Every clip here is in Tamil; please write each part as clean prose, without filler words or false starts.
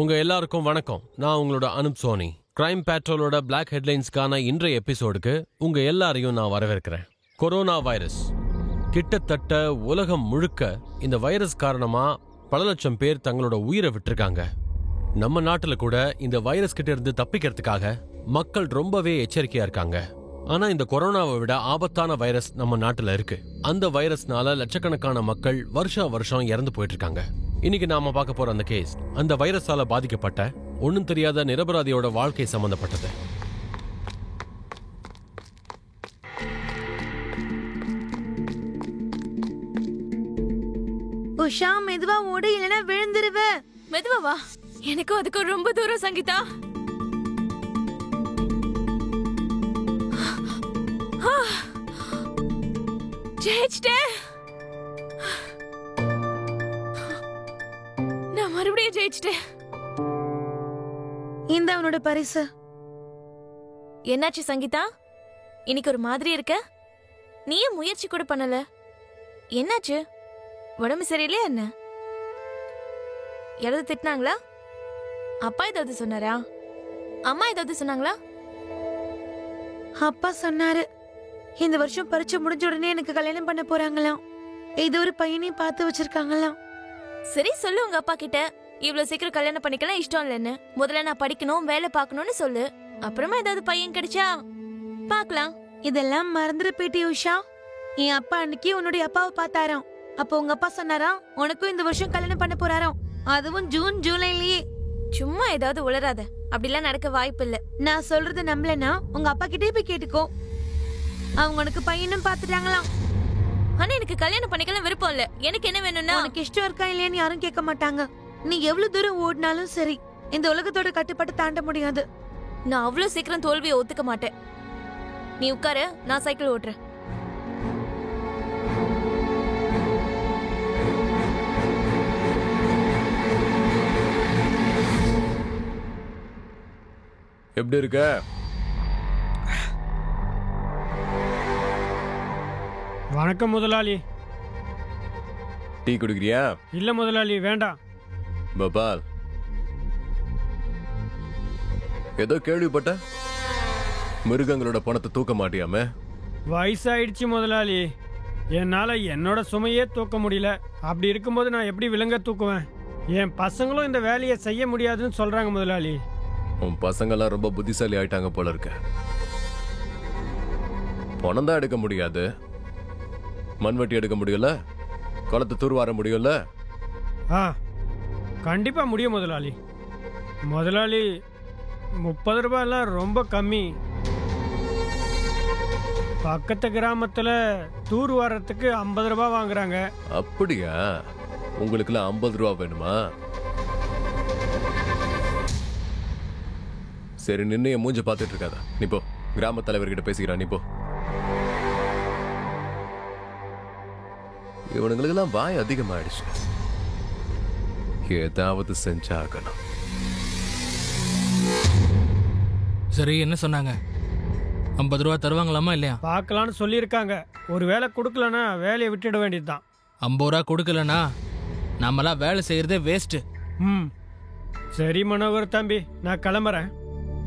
உங்க எல்லாருக்கும் வணக்கம். நான் உங்களோட அனுப் சோனி. கிரைம் பேட்ரோலோட பிளாக் ஹெட்லைன்ஸ்க்கான இன்றைய எபிசோடுக்கு உங்க எல்லாரையும் நான் வரவேற்கிறேன். கொரோனா வைரஸ் கிட்டத்தட்ட உலகம் முழுக்க இந்த வைரஸ் காரணமா பல லட்சம் பேர் தங்களோட உயிரை விட்டுருக்காங்க. நம்ம நாட்டுல கூட இந்த வைரஸ் கிட்ட இருந்து தப்பிக்கிறதுக்காக மக்கள் ரொம்பவே எச்சரிக்கையா இருக்காங்க. ஆனா இந்த கொரோனாவை விட ஆபத்தான வைரஸ் நம்ம நாட்டுல இருக்கு. அந்த வைரஸ்னால லட்சக்கணக்கான மக்கள் வருஷம் இறந்து போயிட்டு இருக்காங்க. இன்னைக்கு நாம பார்க்க போற அந்த கேஸ் அந்த வைரஸால பாதிக்கப்பட்ட ஒன்னும் தெரியாத நிரபராதியோட வாழ்க்கை சம்பந்தப்பட்டது. உஷா, மெதுவா ஓடு, இல்லனா விழுந்துருவ. மெதுவா வா, எனக்கும் அதுக்கு ரொம்ப தூரம். சங்கீதா, ஜெயிச்சிட்டேன். நான் மறுபடியும் ஜெயிச்சிட்டேன். இந்த அவனோட பரிசு. என்னாச்சு சங்கீதா, இன்னைக்கு ஒரு மாதிரி இருக்க? நீயும் முயற்சி கூட பண்ணல. என்னாச்சு? உடம்பு சரியில்லையா என்ன? யாராவது திட்டினாங்களா? அப்பா ஏதாவது சொன்னாரா? அம்மா ஏதாவது சொன்னாங்களா? அப்பா சொன்னாரு, இந்த வருஷம் பரீட்சை முடிஞ்ச உடனே எனக்கு கல்யாணம் பண்ண போறாங்களாம். இது ஒரு பையனையும் பார்த்து வச்சிருக்காங்களாம். சரி, சொல்லு உங்க அப்பா கிட்ட. இவ்வளவு சீக்கிரம் கல்யாணம் பண்ணிக்கலாம் இஷ்டம் இல்லைன்னு. முதல்ல நான் படிக்கணும், வேலை பார்க்கணும்னு சொல்லு. அப்புறமா ஏதாவது பையன் கிடைச்சா பாக்கலாம். இதெல்லாம் மறந்துட போயிட்டி உஷா. என் அப்பா அன்னைக்கு உன்னுடைய அப்பாவை பார்த்தாராம். அப்போ உங்க அப்பா சொன்னாராம், உனக்கும் இந்த வருஷம் கல்யாணம் பண்ண போறாராம். அதுவும் ஜூன் ஜூலைலயே. சும்மா ஏதாவது உளராத. அப்படிலாம் நடக்க வாய்ப்பு இல்ல. நான் சொல்றத நம்பலனா உங்க அப்பா கிட்டே போய் கேட்டுக்கோ. அவங்க உனக்கு பையனும் பாத்துட்டாங்களாம். ஆனா எனக்கு கல்யாணம் பண்ணிக்கலாம் விருப்பம் இல்ல. எனக்கு என்ன வேணும்னா, உனக்கு இஷ்டம் இருக்கா இல்லையான்னு யாரும் கேட்க மாட்டாங்க. நீ எவ்வளவு தூரம் ஓடினாலும் சரி, இந்த உலகத்தோட கட்டுப்பாட்டு தாண்ட முடியாது. நான் அவ்வளவு சீக்கிரம் தோல்வியை ஒத்துக்க மாட்டேன். நீ உட்காரு, நான் சைக்கிள் ஓட்டுறேன். எப்படி இருக்க? வணக்கம் முதலாளி. டீ குடிக்கிறியா? இல்ல முதலாளி, வேண்டாம். பபால், ஏதோ கேள்விப்பட்ட மிருகங்களோட பணத்தை தூக்க மாட்டியாமே? வயசாயிடுச்சு முதலாளி, என்னால என்னோட சுமையே தூக்க முடியல. அப்படி இருக்கும்போது நான் எப்படி விலங்க தூக்குவேன்? என் பசங்களும் இந்த வேலையை செய்ய முடியாதுன்னு சொல்றாங்க முதலாளி. உன் பசங்கெல்லாம் ரொம்ப புத்திசாலி ஆயிட்டாங்க போல இருக்க. பணம் தான் எடுக்க முடியாது, மண்வெட்டி எடுக்க முடியல, குளத்தை தூர்வார முடியல. கண்டிப்பா முடியும் முதலாளி. முதலாளி, 30 ரூபாய்லாம் ரொம்ப கம்மி. பக்கத்து கிராமத்துல தூர் வாரத்துக்கு 50 ரூபாய் வாங்குறாங்க. அப்படியா? உங்களுக்குலாம் 50 ரூபா வேணுமா? சரி, நின்று என் மூஞ்ச பார்த்துட்டு இருக்காத. நீ போ, கிராம தலைவர்கிட்ட பேசிக்கிறான். நீ போ. இவனுங்களுக்கெல்லாம் வாய் அதிகமாயிடுச்சு. ஏதாவது செஞ்சாகணும். சரி, என்ன சொன்னாங்க? 50 ரூபா தருவாங்களாமா இல்லையா? பார்க்கலான்னு சொல்லியிருக்காங்க. ஒரு வேலை கொடுக்கலன்னா வேலையை விட்டுட வேண்டியதுதான். 50 ரூபா கொடுக்கலனா நம்மளாம் வேலை செய்யறதே வேஸ்ட். சரி மனோகர் தம்பி, நான் கிளம்புறேன்.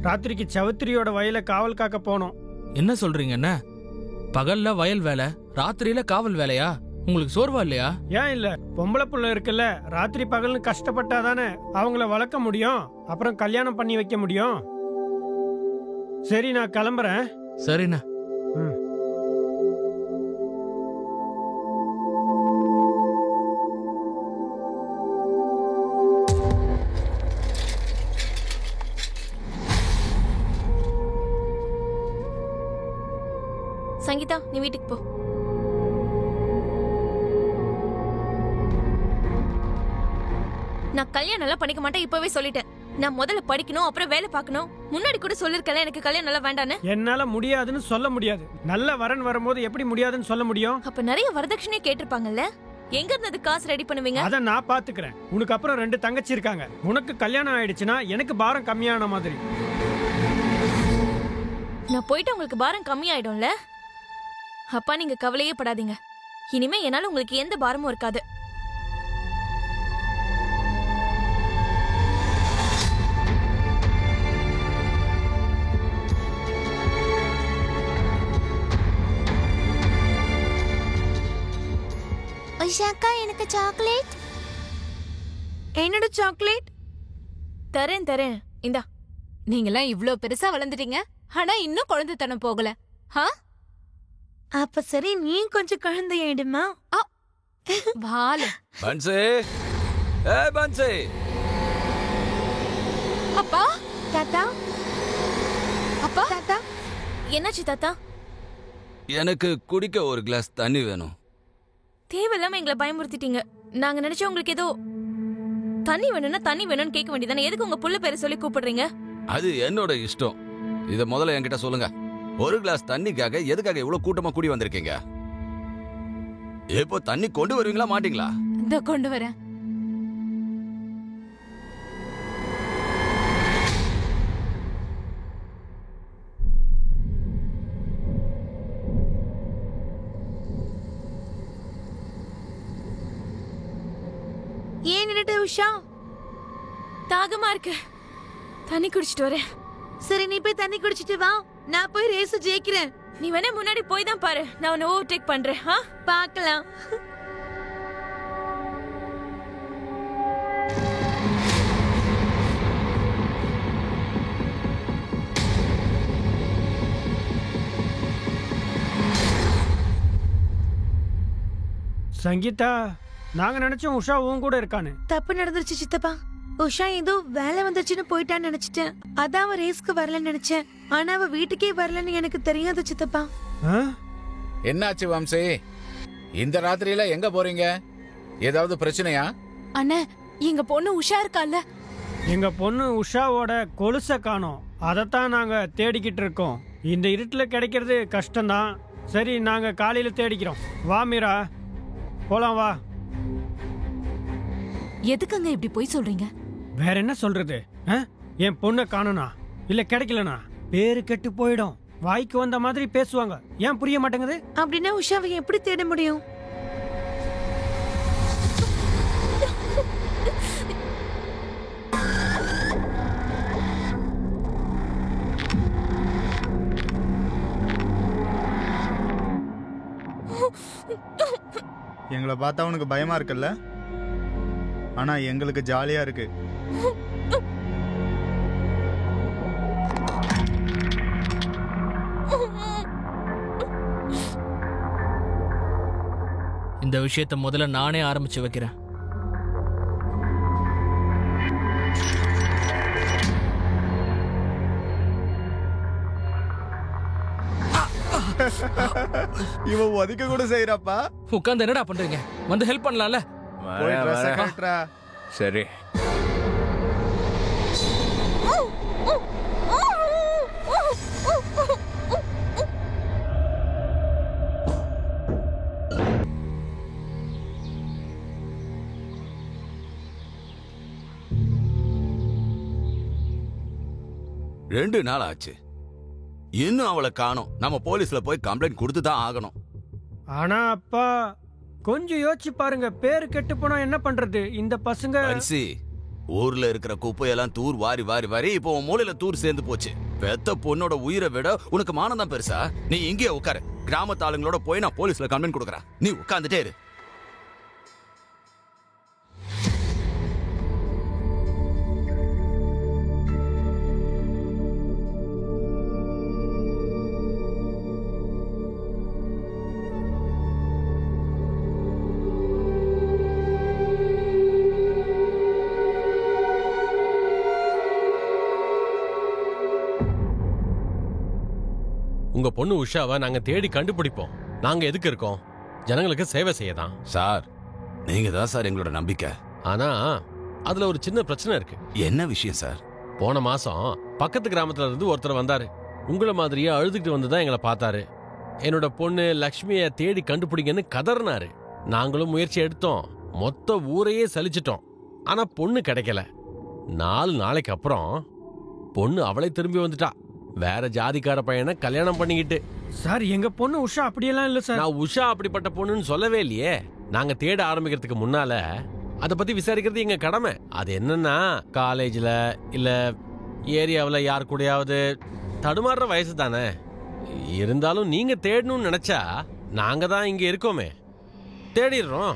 ராத்திரிக்கு சவுத்திரியோட வயலை காவல் காக்க போனோம். என்ன சொல்றீங்க? என்ன பகல்ல வயல் வேலை, ராத்திரியில காவல் வேலையா? உங்களுக்கு சோர்வா இல்லையா? ஏன் இல்ல, பொம்பளை புள்ள இருக்குல்ல, ராத்திரி பகல்னு கஷ்டப்பட்டாதானே அவங்கள வளர்க்க முடியும், அப்புறம் கல்யாணம் பண்ணி வைக்க முடியும். சரி, நான் கிளம்புறேன். சரிண்ணா. சங்கீதா, நீ வீட்டுக்கு போ. நான் கல்யாணம் எல்லாம் பண்ணிக்க மாட்டேன், இப்பவே சொல்லிட்டேன். நான் முதல்ல படிக்கணும், அப்புறம் வேலை பார்க்கணும். முன்னாடி கூட சொல்லிருக்கல எனக்கு கல்யாணம் எல்லாம் வேண்டான்னு. என்னால முடியாதுன்னு சொல்ல முடியாது. நல்ல வரன் வரும்போது எப்படி முடியாதுன்னு சொல்ல முடியும்? அப்ப நிறைய வரதட்சணையே கேட்டிருப்பாங்கல்ல, எங்க இருந்து காசு ரெடி பண்ணுவீங்க? அத நான் பாத்துக்கிறேன். உனக்கு அப்புறம் 2 தங்கச்சி இருக்காங்க. உனக்கு கல்யாணம் ஆயிடுச்சுன்னா எனக்கு பாரம் கம்மியான மாதிரி. நான் போயிட்டு உங்களுக்கு பாரம் கம்மி ஆயிடும்ல. அப்பா, நீங்க கவலையே படாதீங்க. இனிமே என்னால உங்களுக்கு எந்த பாரமும் இருக்காது. உஷாக்கா எனக்கு சாக்லேட். என்னோட சாக்லேட் தரேன் தரேன், இந்தா. நீங்களாம் இவ்ளோ பெருசா வளர்ந்துட்டீங்க, ஆனா இன்னும் குழந்தைத்தனம் போகல. அப்ப சரி, நீ கொஞ்சம் குழந்தையிடுமா? வாலு. பன்சே, ஏ பன்சே. அப்பா, தாத்தா, அப்பா, தாத்தா. என்னாச்சு தாத்தா? எனக்கு குடிக்க ஒரு கிளாஸ் தண்ணி வேணும். தேவையில்லாம எங்களை பயமுறுத்திட்டீங்க. நாங்க நினைச்சோம் உங்களுக்கு ஏதோ தண்ணி வேணும்னா தண்ணி வேணும்னு கேட்க வேண்டியதானே. எதுக்கு உங்க புள்ள பேரை சொல்லி கூப்பிடுறீங்க? அது என்னோட இஷ்டம். இத முதல்ல என்கிட்ட சொல்லுங்க. ஒரு கிளாஸ் தண்ணிக்காக எதுக்காக இவ்வளவு கூட்டமா கூடி வந்திருக்கீங்க? இப்போ தண்ணி கொண்டு வருவீங்களா மாட்டீங்களா? இந்த கொண்டு வரேன். ஏன் நின்னுட்ட உஷா? தாகமா இருக்கு, தண்ணி குடிச்சிட்டு வரேன். சரி, நீ போய் தண்ணி குடிச்சிட்டு வா, நான் போய் ரேஸ் ஜெயிக்கிறேன். நீ வேணா முன்னாடி போய் தான் பாரு, நான் உன்னை ஓவர்டேக் பண்றேன். பார்க்கலாம். சங்கீதா, நாங்க நினைச்சோம் உஷா உன் கூட இருக்கான்னு. தப்பு நடந்துருச்சு சித்தப்பா. உஷா ஏதோ வேலை வந்துருச்சுன்னு போயிட்டான்னு நினைச்சிட்டேன். அதான் அவ ரேஸ்க்கு வரலன்னு நினைச்சேன். ஆனா அவ வீட்டுக்கே வரலன்னு எனக்கு தெரியாது சித்தப்பா. என்னாச்சு வம்சி? இந்த ராத்திரியில எங்க போறீங்க? ஏதாவது பிரச்சனையா? அண்ணே, எங்க பொண்ணு உஷா இருக்கால, எங்க பொண்ணு உஷாவோட கொலுசை காணோம். அதைத்தான் நாங்க தேடிக்கிட்டு இருக்கோம். இந்த இருட்டுல கிடைக்கிறது கஷ்டம்தான். சரி, நாங்க காலையில தேடிக்கிறோம். வா மீரா, போலாம் வா. எதுக்குங்க இப்படி போய் சொல்றீங்க? வேற என்ன சொல்றது? என் பொண்ணை காணனா இல்ல கிடைக்கலனா பேரு கெட்டு போயிடும். வாய்க்கு வந்த மாதிரி பேசுவாங்க. ஏன் புரிய மாட்டேங்குது? அப்படின்னா உஷாவை எப்படி தேட முடியும்? எங்களை பார்த்தா உனக்கு பயமா இருக்குல்ல? ஆனா எங்களுக்கு ஜாலியா இருக்கு. இந்த விஷயத்தை முதல்ல நானே ஆரம்பிச்சு வைக்கிறேன். இவன் ஒதுக்க கூட செய்யறப்பா. உட்கார்ந்து என்னடா பண்றீங்க? வந்து ஹெல்ப் பண்ணலாம்ல. சரி. ரெண்டு நாள் ஆச்சு, இன்னும் அவளை காணோம். நம்ம போலீஸ்ல போய் கம்ப்ளைண்ட் கொடுத்து தான் ஆகணும். ஆனா அப்பா, கொஞ்சம் யோசிச்சு பாருங்க. பேரு கெட்டு போனா என்ன பண்றது? இந்த பசங்க பன்சி, ஊர்ல இருக்கிற குப்பையெல்லாம் தூர் வாரி வாரி வாரி இப்போ உன் மூலையில தூர் சேர்ந்து போச்சு. பெத்த பொண்ணோட உயிரை விட உனக்கு மானம் தான் பெருசா? நீ இங்கே உட்காரு. கிராமத்து ஆளுங்களோட போய் நான் போலீஸ்ல கம்ப்ளைண்ட் கொடுக்குறேன். நீ உட்கார்ந்துட்டே இரு. உங்க பொண்ணு உஷாவை நாங்க தேடி கண்டுபிடிப்போம். நாங்க எதுக்கு இருக்கோம்? ஜனங்களுக்கு சேவை செய்யதான். சார், நீங்க தான் சார் எங்களோட நம்பிக்கை. ஆனா அதுல ஒரு சின்ன பிரச்சனை இருக்கு. என்ன விஷயம் சார்? போன மாசம் பக்கத்து கிராமத்துல இருந்து ஒருத்தர் வந்தாரு. உங்களை மாதிரியே அழுதுகிட்டு வந்துதான் எங்களை பார்த்தாரு. என்னோட பொண்ணு லக்ஷ்மியை தேடி கண்டுபிடிங்கன்னு கதறினாரு. நாங்களும் முயற்சி எடுத்தோம். மொத்த ஊரையே சலிச்சிட்டோம். ஆனா பொண்ணு கிடைக்கல. 4 நாளைக்கு அப்புறம் பொண்ணு அவளை திரும்பி வந்துட்டா. வேற ஜாதிக்கார பையனை கல்யாணம் பண்ணிக்கிட்டு. சார், எங்க பொண்ணு உஷா அப்படியெல்லாம் இல்ல சார். நான் உஷா அப்படிப்பட்ட பொண்ணுன்னு சொல்லவே இல்லையே. நாங்க தேட ஆரம்பிக்கிறதுக்கு முன்னால அத பத்தி விசாரிக்கிறது எங்க கடமை. அது என்னன்னா, காலேஜ்ல இல்ல ஏரியாவில் யார் கூடயாவது தடுமாறுற வயசு தானே. இருந்தாலும் நீங்க தேடணும்னு நினைச்சா நாங்க தான் இங்க இருக்கோமே, தேடிடுறோம்.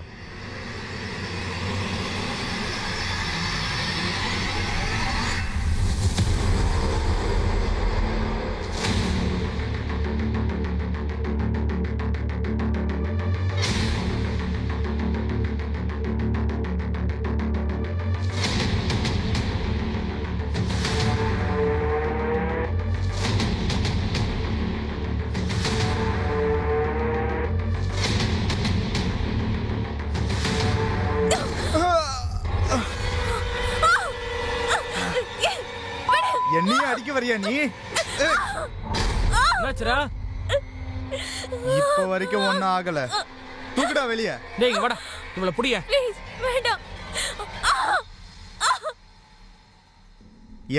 வரியா நீ? என்னாச்சுடா? இப்ப வரைக்கும் ஒன்னும் ஆகல. தூக்குடா வெளிய. டேய் இங்க வாடா. இவள புடிங்க. ப்ளீஸ் வேண்டாம்.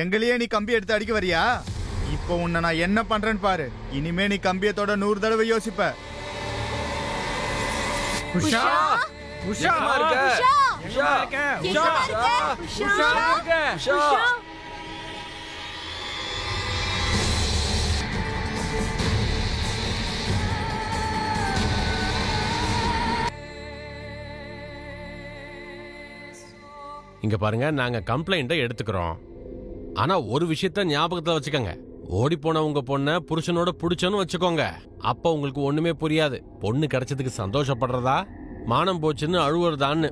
எங்களையே நீ கம்பி எடுத்து அடிக்க வரியா? இப்போ உன்னை நான் என்ன பண்றேன்னு பாரு. இனிமே நீ கம்பியத்தோட 100 தடவை யோசிப்ப. உஷா உஷா இருக்க? உஷா இருக்க? உஷா இருக்க? உஷா இங்க பாருங்க, நாங்க கம்ப்ளைண்ட்டை எடுத்துக்கிறோம். ஆனா ஒரு விஷயத்த ஞாபகத்துல வச்சுக்கோங்க. ஓடி போன உங்க பொண்ண புருஷனோட புடிச்சோன்னு வச்சுக்கோங்க. அப்ப உங்களுக்கு ஒண்ணுமே புரியாது. பொண்ணு கிடைச்சதுக்கு சந்தோஷப்படுறதா, மானம் போச்சுன்னு அழுவுறதான்னு.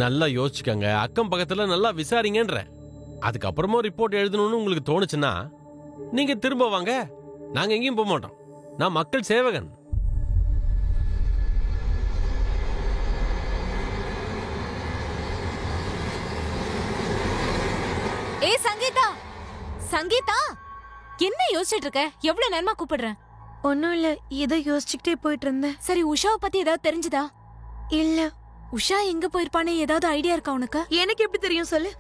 நல்லா யோசிச்சுக்கங்க. அக்கம் பக்கத்துல நல்லா விசாரிங்கன்ற. அதுக்கப்புறமா ரிப்போர்ட் எழுதணும்னு உங்களுக்கு தோணுச்சுன்னா நீங்க திரும்ப வாங்க. நாங்க எங்கேயும் போக மாட்டோம். நான் மக்கள் சேவகன். ஏ சங்கீதா, சங்கீதா, என்ன யோசிச்சுட்டு இருக்க? எவ்வளவு நேரமா கூப்பிடுறேன். ஒன்னும் இல்ல, ஏதோ யோசிச்சுக்கிட்டே போயிட்டு இருந்தேன். சரி, உஷாவை பத்தி ஏதாவது தெரிஞ்சுதா? இல்ல. உஷா எங்க போயிருப்பானே ஏதாவது ஐடியா இருக்கா உனக்கு? எனக்கு எப்படி தெரியும் சொல்லு.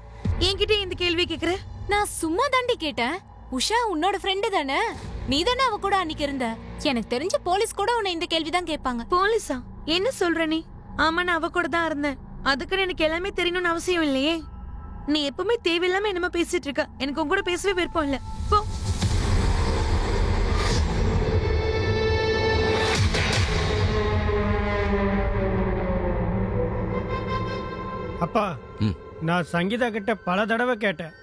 என்கிட்ட இந்த கேள்வி கேக்குற? நான் சும்மா தாண்டி கேட்டேன். உஷா உன்னோட ஃப்ரெண்டு தானே? நீ தானே அவ கூட அன்னைக்கு இருந்த. எனக்கு தெரிஞ்ச போலீஸ் கூட உன்னை இந்த கேள்விதான் கேட்பாங்க. போலீஸா? என்ன சொல்ற நீ? ஆமா, நான் அவ கூட தான் இருந்தேன். அதுக்குன்னு எனக்கு எல்லாமே தெரியணும்னு அவசியம் இல்லையே. நீ எப்பவுமே தேவையில்லாம என்னமா பேசிட்டு இருக்க. எனக்கு உன் கூட பேசவே விருப்பம் இல்ல. போ. அப்பா, நான் சங்கீதா கிட்ட பல தடவை கேட்டேன்.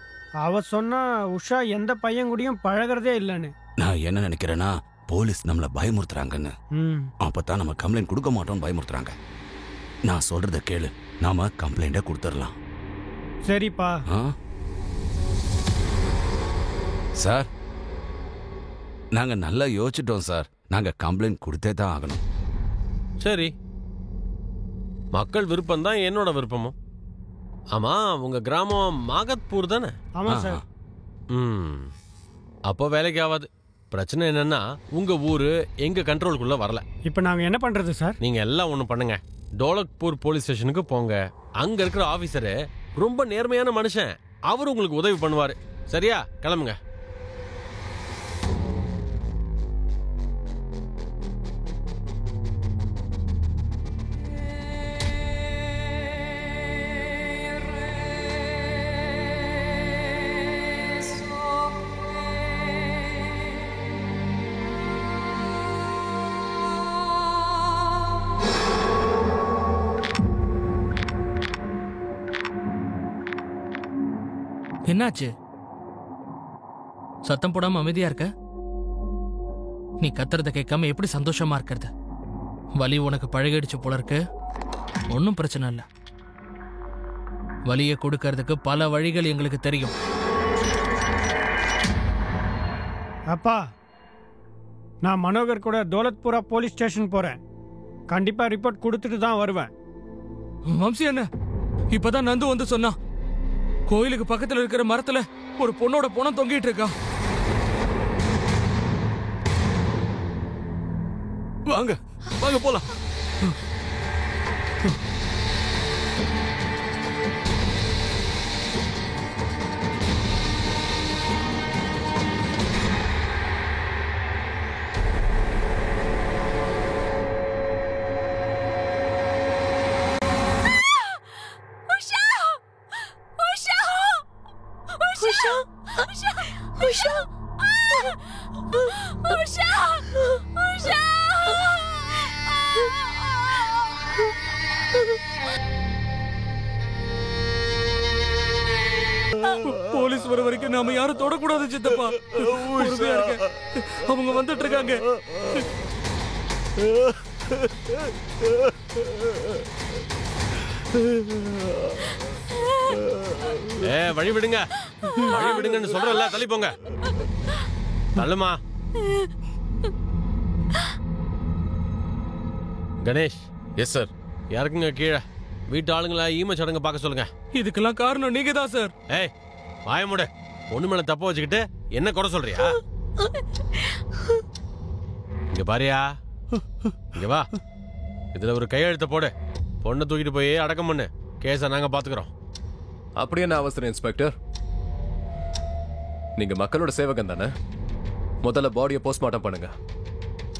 அவ சொன்னா உஷா எந்த பையன் கூடயும் பழகிறதே இல்லைன்னு. நான் என்ன நினைக்கிறேன்னா, போலீஸ் நம்மள பயமுறுத்துறாங்கன்னு. அப்பதான் நம்ம கம்ப்ளைண்ட் கொடுக்க மாட்டோம்னு பயமுறுத்துறாங்க. நான் சொல்றத கேளு, நாம கம்ப்ளைண்ட கொடுத்துடலாம். சரிப்பா. சார், நாங்க நல்லா யோசிச்சிட்டோம் சார். நாங்க கம்ப்ளைண்ட் கொடுத்தே தான் ஆகணும். சரி, மக்கள் விருப்பம் தான் என்னோட விருப்பமும். ஆமா, உங்க கிராமம் மாகத்பூர் தானே? ஆமா சார். அப்போ வேலைக்கு ஆகாது. பிரச்சனை என்னன்னா, உங்க ஊரு எங்க கண்ட்ரோலுக்குள்ள வரல. இப்ப நாங்க என்ன பண்றது சார்? நீங்க எல்லாம் ஒண்ணு பண்ணுங்க. டோலக்பூர் போலீஸ் ஸ்டேஷனுக்கு போங்க. அங்க இருக்கிற ஆபீசரு ரொம்ப நேர்மையான மனுஷன். அவரு உங்களுக்கு உதவி பண்ணுவாரு. சரியா? கிளம்புங்க. என்னாச்சு? சத்தம் போடாம அமைதியா இருக்க? நீ கத்துறத கேட்காம எப்படி சந்தோஷமா இருக்கிறது? வலி உனக்கு பழகிடுச்சு போல இருக்கு. ஒன்னும் பிரச்சனை இல்ல. வலியை கொடுக்கறதுக்கு பல வழிகள் எங்களுக்கு தெரியும். அப்பா, நான் மனோகர் கூட தோலத்பூரா போலீஸ் ஸ்டேஷன் போறேன். கண்டிப்பா ரிப்போர்ட் கொடுத்துட்டு தான் வருவேன். வம்சி என்ன இப்பதான் நந்து வந்து சொன்னா, கோயிலுக்கு பக்கத்துல இருக்கிற மரத்துல ஒரு பொண்ணோட பொணம் தொங்கிட்டு இருக்கா. வாங்க வாங்க போலாம். போலீஸ் வர வரைக்கும் நாம யாரும் தொடக்கூடாது சித்தப்பா. அவங்க வந்துட்டு இருக்காங்க. வழி விடுங்க, வழி விடுங்கன்னு சொல்றல. தள்ளி போங்க. தள்ளுமா. கணேஷ். Yes sir. யாருக்குங்க கீழே வீட்டு ஆளுங்களா ஈம சடங்கு பார்க்க சொல்லுங்க. இதுக்கெல்லாம் காரணம் நீங்க தான் சார். ஏய், வாய மூடு. பொண்ணு மேல தப்ப வச்சுக்கிட்டு என்ன குறை சொல்றியா? இங்க பாரியா, இங்க வா. இதுல ஒரு கையெழுத்த போடு. பொண்ணை தூக்கிட்டு போய் அடக்கம் பண்ணு. கேஸ நாங்க பாத்துக்கிறோம். அப்படி என்ன அவசரம் இன்ஸ்பெக்டர்? நீங்க மக்களோட சேவகன் தானே? முதல்ல பாடியை போஸ்ட்மார்ட்டம் பண்ணுங்க.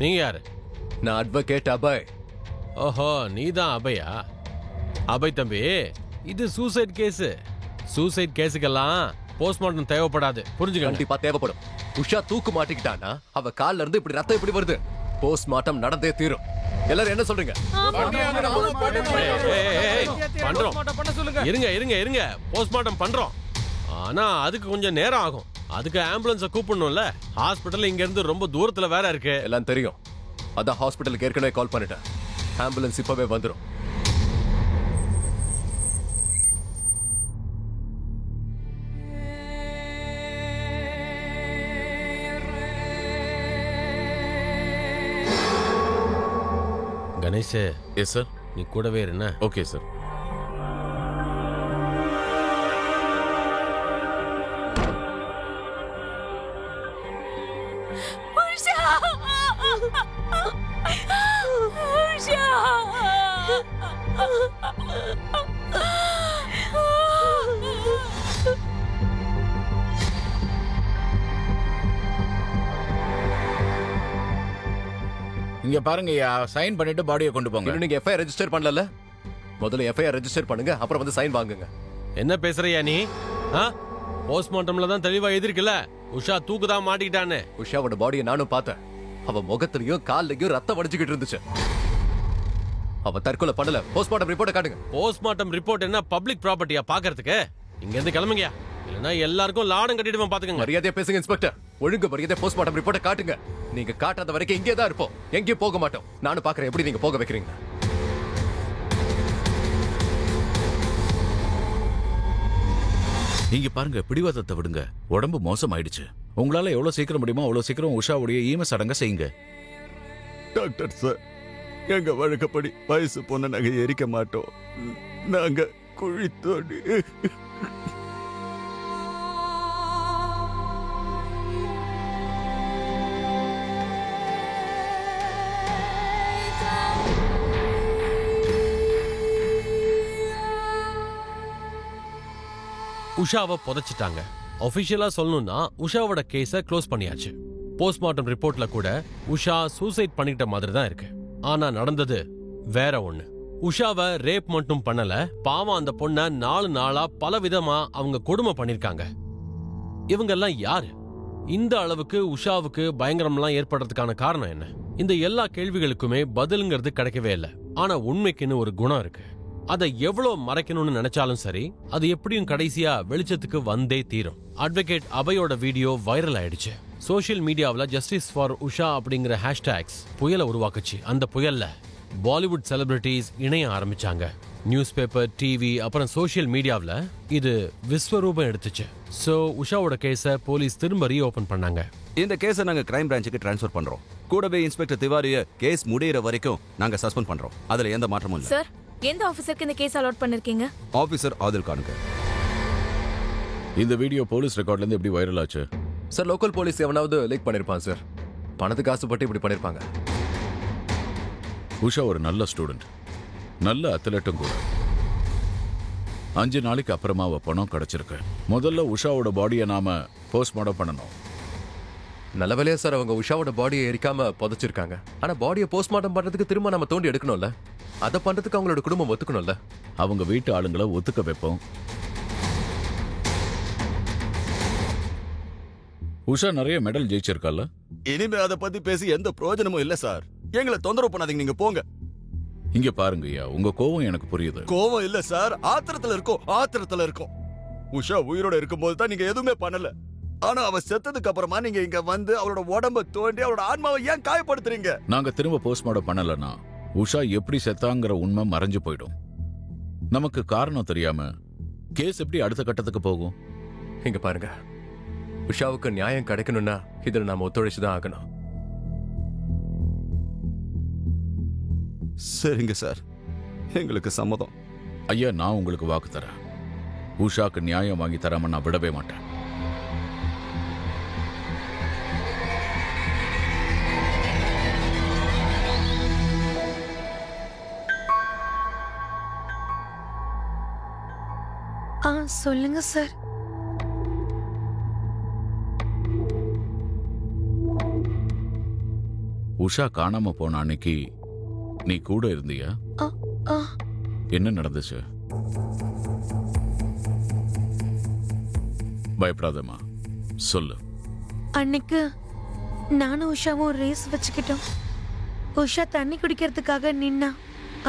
நீங்க யாரு? நான் அட்வொகேட் அபய். ஓஹோ, நீதான் அபயா? அபய் தம்பி, இது சூசைட் கேஸ். சூசைட் கேஸுக்கெல்லாம் போஸ்ட்மார்ட்டம் தேவைப்படாது, புரிஞ்சுக்க. கண்டிப்பா தேவைப்படும். உஷா தூக்கு மாட்டிக்கிட்டானா அவ கால்ல இருந்து இப்படி ரத்தம் இப்படி வருது. போஸ்ட்மார்ட்டம் நடந்தே தீரும். எல்லாரும் என்ன சொல்றீங்க? பண்றோம். இருங்க இருங்க இருங்க, போஸ்ட்மார்ட்டம் பண்றோம். ஆனா அதுக்கு கொஞ்சம் நேரம் ஆகும். அதுக்கு ஆம்புலன்ஸை கூப்பிடணும்ல. ஹாஸ்பிட்டல் இங்க இருந்து ரொம்ப தூரத்துல வேற இருக்கு. எல்லாம் தெரியும். அதான் ஹாஸ்பிட்டலுக்கு ஏற்கனவே கால் பண்ணிட்டேன். ஆம்புலன்ஸ் இப்பவே வந்துடும். கணேஷ். Yes sir. நீ கூடவே இருண்ண. Okay sir. இங்க பாருங்க ஐயா, சைன் பண்ணிட்டு பாடியை கொண்டு போங்க. நீங்க எஃப்ஐஆர் ரெஜிஸ்டர் பண்ணல? முதல்ல எஃப்ஐஆர் ரெஜிஸ்டர் பண்ணுங்க, அப்புறம் வந்து சைன் வாங்குங்க. என்ன பேசுறியா நீ? போஸ்ட்மார்ட்டம்ல தான் தெளிவா எதிர்க்கல. உஷா தூக்குதான் மாட்டிக்கிட்டான்னு. உஷாவோட பாடியை நானும் பார்த்தேன். அவ முகத்திலையும் கால்லையும் ரத்தம் வடிச்சுக்கிட்டு இருந்துச்சு. அவ தற்கொலை பண்ணல. போஸ்ட்மார்ட்டம் ரிப்போர்ட் காட்டுங்க. போஸ்ட்மார்ட்டம் ரிப்போர்ட் என்ன பப்ளிக் ப்ராப்பர்ட்டியா பாக்குறதுக்கு? இங்க இருந்து கிளம்புங்க, இல்லனா எல்லாருக்கும் லாடம் கட்டிடுவேன் பாத்துக்கங்க. மரியாதையா பேசுங்க இன்ஸ்பெக்டர். ஒழுங்கு மரியாதை போஸ்ட்மார்ட்டம் ரிப்போர்ட் காட்டுங்க. நீங்க காட்டாத வரைக்கும் இங்கே தான் இருப்போம், எங்கேயும் போக மாட்டோம். நானும் பாக்குறேன் எப்படி நீங்க போக வைக்கிறீங்க. நீங்க பாருங்க, பிடிவாதத்தை விடுங்க. உடம்பு மோசமாயிடுச்சு. உங்களால எவ்வளவு சீக்கிரம் முடியுமோ அவ்வளவு சீக்கிரம் உஷாவுடைய ஈம சடங்க செய்யுங்க. டாக்டர் சார், எங்க வழக்கப்படி வயசு பொண்ணை நாங்க எரிக்க மாட்டோம். நாங்க குழி தோண்டி உஷாவை புதைச்சிட்டாங்க. ஆபீஷியலா சொல்லணும்னா உஷாவோட கேஸ க்ளோஸ் பண்ணியாச்சு. போஸ்ட்மார்ட்டம் ரிப்போர்ட்ல கூட உஷா சூசைட் பண்ணிட்ட மாதிரி தான் இருக்கு. ஆனா நடந்தது வேற ஒண்ணு. உஷாவை ரேப் மட்டும் பண்ணல, பாவம் அந்த பொண்ண 4 நாளா பல விதமா அவங்க கொடுமை பண்ணிருக்காங்க. இவங்க எல்லாம் யாரு? இந்த அளவுக்கு உஷாவுக்கு பயங்கரம்லாம் ஏற்படுறதுக்கான காரணம் என்ன? இந்த எல்லா கேள்விகளுக்குமே பதிலுங்கிறது கிடைக்கவே இல்லை. ஆனா உண்மைக்குன்னு ஒரு குணம் இருக்கு. அதை எவ்வளவு மறைக்கணும்னு நினைச்சாலும் சரி, அது எப்படியும் கடைசியா வெளிச்சத்துக்கு வந்தே தீரும். அட்வொகேட் அபயோட வீடியோ வைரல் ஆயிடுச்சு. சோசியல் மீடியாவில் ஜஸ்டிஸ் ஃபார் உஷா அப்படிங்கிற ஹேஷ்டேக்ஸ் புயலை உருவாக்குச்சு. அந்த புயல்ல பாலிவுட் செலிபிரிட்டிஸ் இணைய ஆரம்பிச்சாங்க. நியூஸ் பேப்பர், டிவி, அப்புறம் சோசியல் மீடியாவில் இது விஸ்வரூபம் எடுத்துச்சு. சோ உஷாவோட கேஸை போலீஸ் திரும்ப ரீஓபன் பண்ணாங்க. இந்த கேஸை நாங்க கிரைம் பிரான்ச்சுக்கு டிரான்ஸ்ஃபர் பண்றோம். கூடவே இன்ஸ்பெக்டர் திவாரிய கேஸ் முடியற வரைக்கும் நாங்க சஸ்பெண்ட் பண்றோம். அதுல எந்த மாற்றமும் இல்ல. சார், எந்த ஆபீசருக்கு இந்த கேஸ் அலாட் பண்ணிருக்கீங்க? ஆபீசர் ஆதில் கானுக்கு. இந்த வீடியோ போலீஸ் ரெக்கார்ட்ல இருந்து எப்படி வைரல் ஆச்சு? சார், லோக்கல் போலீஸ் எவனாவது லீக் பண்ணிருப்பான் சார். பணத்துக்கு ஆசைப்பட்டு இப்படி பண்ணிருப்பாங்க. உஷா ஒரு நல்ல ஸ்டூடெண்ட், நல்ல அத்லெட்டும் கூட. 5 நாளைக்கு அப்புறமா அவ பணம் கிடைச்சிருக்கு. முதல்ல உஷாவோட பாடியை நாம போஸ்ட்மார்ட்டம் பண்ணணும். நல்ல வேலையா சார் அவங்க உஷாவோட பாடியை எரிக்காம புதைச்சிருக்காங்க. ஆனா பாடியை போஸ்ட்மார்ட்டம் பண்றதுக்கு திரும்ப நம்ம தோண்டி எடுக்கணும்ல. அதை பண்றதுக்கு அவங்களோட குடும்பம் ஒத்துக்கணும்ல. அவங்க வீட்டு ஆளுங்களை ஒத்துக்க வைப்போம். உஷா நிறைய மெடல் ஜெயிச்சிருக்கால. இனிமே அதை பத்தி பேசி எந்த பிரயோஜனமும் இல்ல சார். எங்களை தொந்தரவு பண்ணாதீங்க, நீங்க போங்க. இங்க பாருங்கய்யா, உங்க கோவம் எனக்கு புரியுது. கோவம் இல்ல சார், ஆத்திரத்துல இருக்கோம். உஷா உயிரோட இருக்கும்போது தான் நீங்க எதுவுமே பண்ணல. ஆனா அவ செத்ததுக்கு அப்புறமா நீங்க இங்க வந்து அவளோட உடம்ப தோண்டி அவளோட ஆன்மாவை ஏன் காயப்படுத்துறீங்க? நாங்க திரும்ப போஸ்ட்மார்ட்டம் பண்ணலன்னா உஷா எப்படி செத்தாங்கிற உண்மை மறைஞ்சு போயிடும். நமக்கு காரணம் தெரியாம கேஸ் எப்படி அடுத்த கட்டத்துக்கு போகும்? இங்க பாருங்க, உஷாவுக்கு நியாயம் கிடைக்கணும்னா இதுல நாம ஒத்துழைச்சுதான் ஆகணும். சரிங்க சார், எங்களுக்கு சம்மதம். ஐயா, நான் உங்களுக்கு வாக்கு தரேன். உஷாக்கு நியாயம் வாங்கி தராம நான் விடவே மாட்டேன். சொல்லுங்க சார். உஷா காணாம போன அன்னைக்கு நீ கூட இருந்தியா? என்ன நடந்துச்சு? பயப்படாதம்மா, சொல்லு. அன்னைக்கு நானும் உஷாவும் ரேஸ் வச்சுக்கிட்டோம். உஷா தண்ணி குடிக்கிறதுக்காக நின்னா.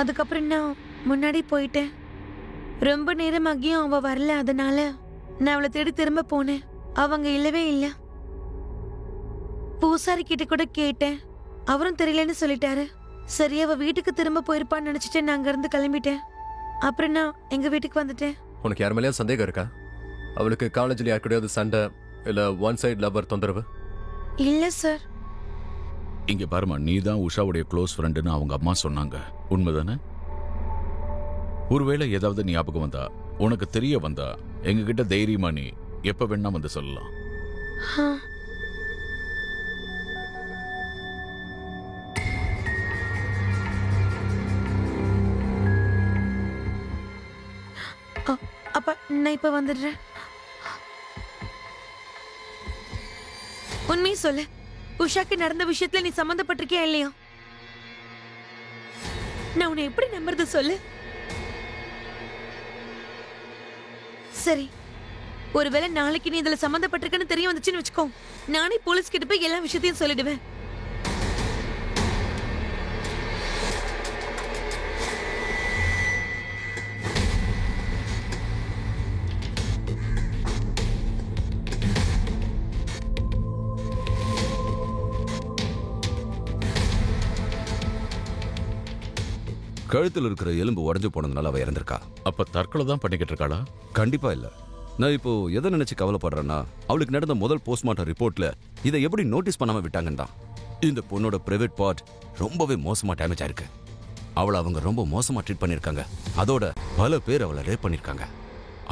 அதுக்கப்புறம் நான் முன்னாடி போயிட்டேன். ரொம்ப நேரமாகியும் அவ வரல. அதனால நான் அவளை தேடி திரும்ப போனேன். அவங்க இல்லவே இல்ல. பூசாரி கிட்ட கூட கேட்டேன். அவரும் தெரியலன்னு சொல்லிட்டாரு. சரி, அவ வீட்டுக்கு திரும்ப போயிருப்பான்னு நினைச்சிட்டு நான் அங்க இருந்து கிளம்பிட்டேன். அப்புறம் நான் எங்க வீட்டுக்கு வந்துட்டேன். உனக்கு யார் மேலேயும் சந்தேகம் இருக்கா? அவளுக்கு காலேஜ்ல யாருக்கிடையாவது சண்டை இல்ல ஒன் சைடு லவர் தொந்தரவு? இல்ல சார். இங்க பாருமா, நீ தான் உஷாவுடைய க்ளோஸ் ஃப்ரெண்டுன்னு அவங்க அம்மா சொன்னாங்க, உண்மைதானே? ஒருவேளை ஏதாவது ஞாபகம் வந்தா, உனக்கு தெரிய வந்தா, எங்ககிட்ட தைரியமா நீ எப்ப வேணா வந்து சொல்லலாம். அப்ப நான் இப்ப வந்துடுறேன். உண்மையை சொல்லு, உஷாக்கு நடந்த விஷயத்துல நீ சம்பந்தப்பட்டிருக்கியா இல்லையா? நான் உன்னை எப்படி நம்புறது சொல்லு. சரி, ஒருவேளை நாளைக்கு நீ இதுல சம்பந்தப்பட்டிருக்கன்னு தெரிய வந்துச்சுன்னு வச்சுக்கோ, நானே போலீஸ் கிட்ட போய் எல்லா விஷயத்தையும் சொல்லிடுவேன். கழுத்தில் இருக்கிற எலும்பு உடஞ்சு போனதுனால அவ இறந்திருக்கா. அப்ப தற்கொலை தான் பண்ணிக்கிட்டு இருக்காளா? கண்டிப்பா இல்ல. நான் இப்போ எதை நினைச்சு கவலைப்படுறேன்னா, அவளுக்கு நடந்த முதல் போஸ்ட்மார்ட்டம் ரிப்போர்ட்ல இதை எப்படி நோட்டீஸ் பண்ணாம விட்டாங்கன்னு தான். இந்த பொண்ணோட பிரைவேட் பார்ட் ரொம்பவே மோசமா டேமேஜ் ஆயிருக்கு. அவளை அவங்க ரொம்ப மோசமா ட்ரீட் பண்ணிருக்காங்க. அதோட பல பேர் அவளை ரேப் பண்ணிருக்காங்க.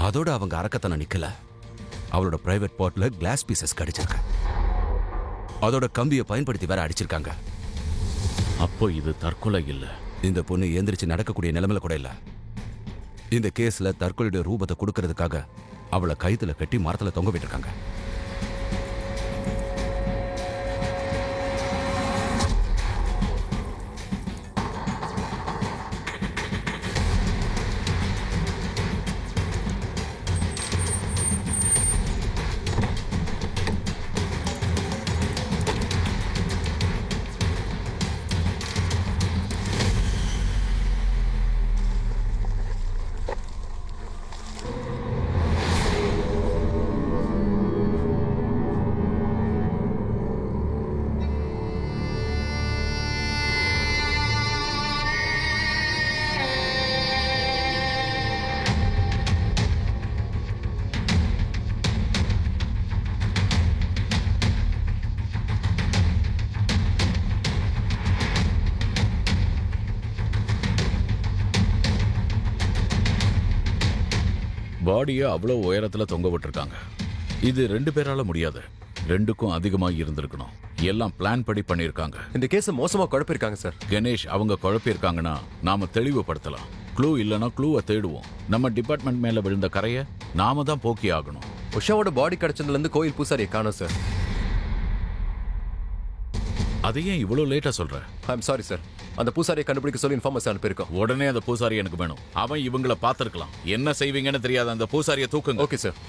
அதோட அவங்க அரக்கத்தனை நிக்கல, அவளோட பிரைவேட் பார்ட்ல கிளாஸ் பீசஸ் கடிச்சிருக்கு. அதோட கம்பியை பயன்படுத்தி வேற அடிச்சிருக்காங்க. அப்போ இது தற்கொலை இல்ல. இந்த பொண்ணு எந்திரிச்சு நடக்கக்கூடிய நிலைமையில கூட இல்ல. இந்த கேஸ்ல தற்கொலையுடைய ரூபத்தை கொடுக்கறதுக்காக அவளை கைத்துல கட்டி மரத்துல தொங்க விட்டுருக்காங்க. பாடியை அவ்வளவு உயரத்துல தொங்க விட்டுருக்காங்க. இது 2 பேரால முடியாது. 2க்கும் அதிகமா இருந்திருக்கணும். எல்லாம் பிளான் படி பண்ணிருக்காங்க. இந்த கேஸ மோசமா குழப்பிருக்காங்க சார். கணேஷ், அவங்க குழப்பிருக்காங்கன்னா நாம தெளிவுபடுத்தலாம். க்ளூ இல்லனா க்ளூவை தேடுவோம். நம்ம டிபார்ட்மெண்ட் மேல விழுந்த கரையை நாம தான் போக்கி ஆகணும். உஷாவோட பாடி கிடைச்சதுல இருந்து கோயில் பூசாரியை காணோம் சார். அது ஏன் இவ்வளவு லேட்டா சொல்ற? I'm sorry sir. அந்த பூசாரியை கண்டுபிடிக்க சொல்லி இன்ஃபார்மர்ஸ் அனுப்பியிருக்கோம். உடனே அந்த பூசாரி எனக்கு வேணும். அவன் இவங்கள பார்த்திருக்கலாம். என்ன செய்வீங்கன்னு தெரியாத அந்த பூசாரியை தூக்குங்க. Okay sir.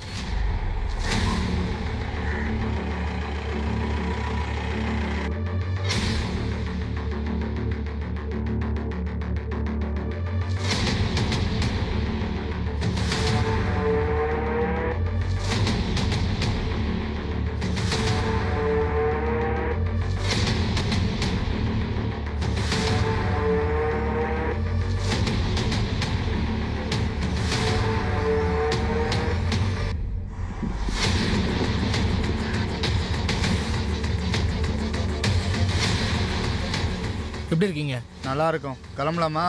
எப்படி இருக்கீங்க? நல்லா இருக்கும். கிளம்பலாமா?